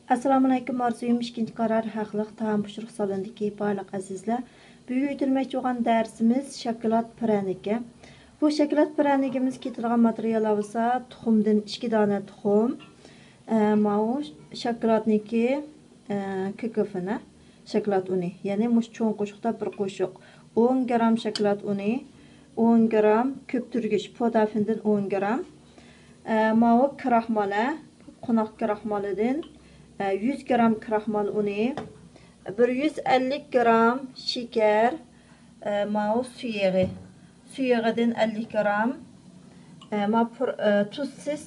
Assalomu alaykum, arzuyum ikkinchi qarar haqliq taom pishiriq salonidagi barliq azizlar. Bugun o'tilmoqchi bo'lgan darsimiz shokolad piraniki. Bu shokolad piranigimiz ketilgan materiallar bo'lsa, tuxumdan 2 dona tuxum, mau shokoladniki kokofini, shokolad uni, ya'ni mush cho'ng qo'shiqda bir qo'shiq, 10 gram shokolad uni, 10 gram ko'pturgich podafindan 10 gram, mau kraxmala, qo'noq kraxmalidan 100 gram kraxmal uni, 150 gram şeker, mau suyag'i, suyag'idan 50 gram, tuzsiz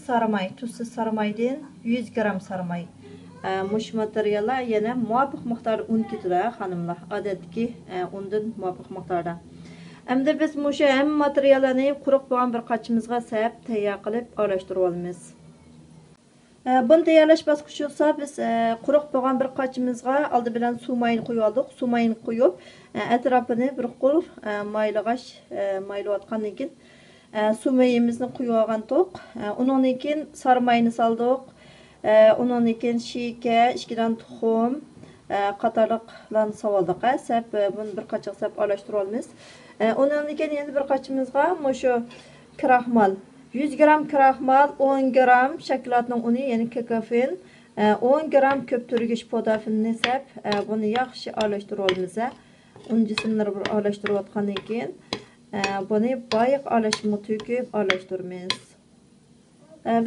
sarmaydan 100 gram sarmay. Mush materiallar yana muvofiq miqdorda un ketadi xonimlar, odatdagi undan muvofiq miqdorda. Endi biz mushu ham materiallarni quruq bo'lgan bir qachimizga sap tayyor qilib aralashtirib olamiz. Bunu tayyorlash bosqichi esa biz quruq bo'lgan bir qachimizga oldi bilan suv mayini qo'yib oldik. Suv mayini qo'yib, atrofini bir qo'l maylag'ash maylayotgandan keyin suv mayimizni qo'yib olgandik. Undan keyin sarmayni soldik. Undan keyin shika, 2 dan tuxum, qatorliqlarni soldik. Sap buni bir qachoq sap aralashtirib olamiz. Undan keyin endi bir qachimizga mushu kraxmal 100 gram kraxmal, 10 gram shokoladning uni, ya'ni kokofin, 10 gram ko'pturgich podafinni sap, buni yaxshi aralashtirib olamiz. Un jismlari bir aralashtirib atgandan keyin, buni bayiq aralashtirib to'kib aralashtiramiz.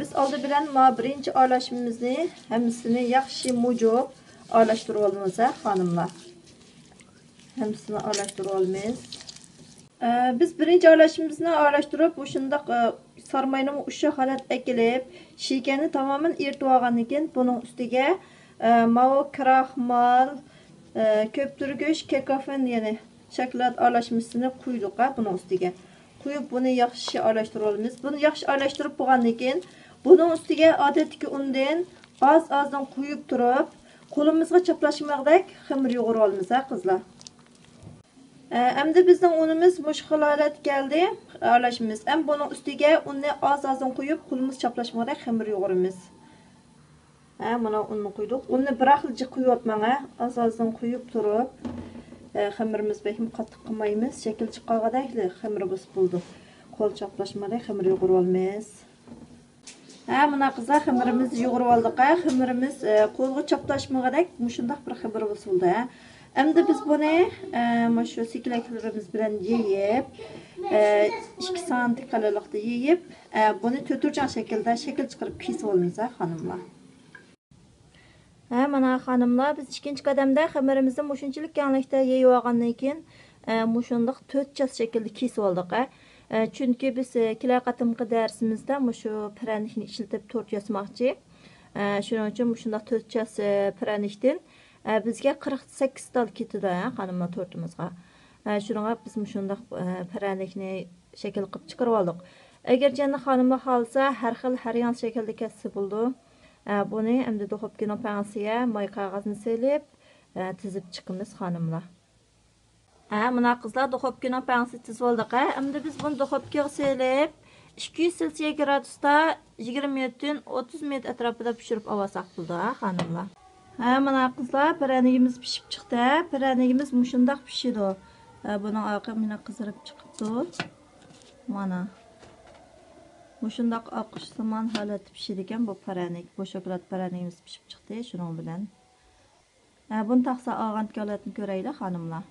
Biz oldi bilan birinchi aralashmamizni hammasini yaxshi mujoq aralashtirib olamiz, xonimlar. Hammasini aralashtirib olamiz. Biz birinchi aralashmamizni aralashtirib, shundaq sarmayni o'sha holat ekilib, shikani tamoman eritib olgandan keyin buning ustiga mau kraxmal, ko'pturgich, kokofin, ya'ni shokolad aralashmasini quydik buning ustiga. Quyib buni yaxshi aralashtirib olamiz. Buni yaxshi aralashtirib bo'lgandan keyin buning ustiga odatdagi undan oz-ozdan quyib turib, qo'limizga chaplashmag'dak xamir yo'g'irib olamiz, qizlar. Endi bizning unimiz mush holat keldi, aralashamiz. Ham buning ustiga unni oz-ozdan quyib, qo'limiz chaplashmag'dak xamir yo'g'iramiz. Mana unni quydik. Unni biraqlicha quyotmang, oz-ozdan quyib turib, xamirimiz bekim qattiq qilmaymiz, shakl chiqqanidek xamir bo'ldi. Qo'l chaplashmag'dak xamir yo'g'irib olamiz. Mana qizlar xamirimiz yo'g'irib oldik. Xamirimiz qo'lga chaplashmag'dak mushundaq bir xamir bo'ldi. Endi biz buni shu seklaklarimiz bilan yeyib, 2 santim qalinlikda yeyib, buni to'rtburchak shaklda shakl chiqarib kesib olamiz, xonimlar. Mana xonimlar, biz ikkinchi qadamda xamirimizni mushunchalik kenglikda yeyib olgandan keyin, mushundaq to'rtcha shaklda kesib oldik. Chunki biz kelar qatimqi darsimizda mushu piranikni ishlatib tort yasamoqchi. Shuning uchun mushundaq to'rtcha piranikdan bizga 48 dal ketadi, xonimlar tortimizga. Shuningga biz shundaq piranikni shakl qilib chiqarib oldik. Agar janda xonimlar xolsa, har xil har yangi shaklda kesib bo'ldi. Buni endi duxovkaning panasiga moy qog'ozni selib, tizib chiqamiz, xonimlar. Mana qizlar duxovkaning panasini tizib oldik. Endi biz buni duxovkaga selib, 200 Selsiya gradusda 20 minutdan 30 minut atrofida pishirib olsak bo'ldi, xonimlar. Mana qizlar, piranigimiz pishib chiqdi. Piranigimiz mushundaq pishidi. Buning oqi mana qizarib chiqibdi. Mana. Mushundaq oqishsimon holatda pishidi ekan bu piranik. Bu shokolad piranigimiz pishib chiqdi shuning bilan. Buni taqsa olgan holatini ko'raylik, xonimlar.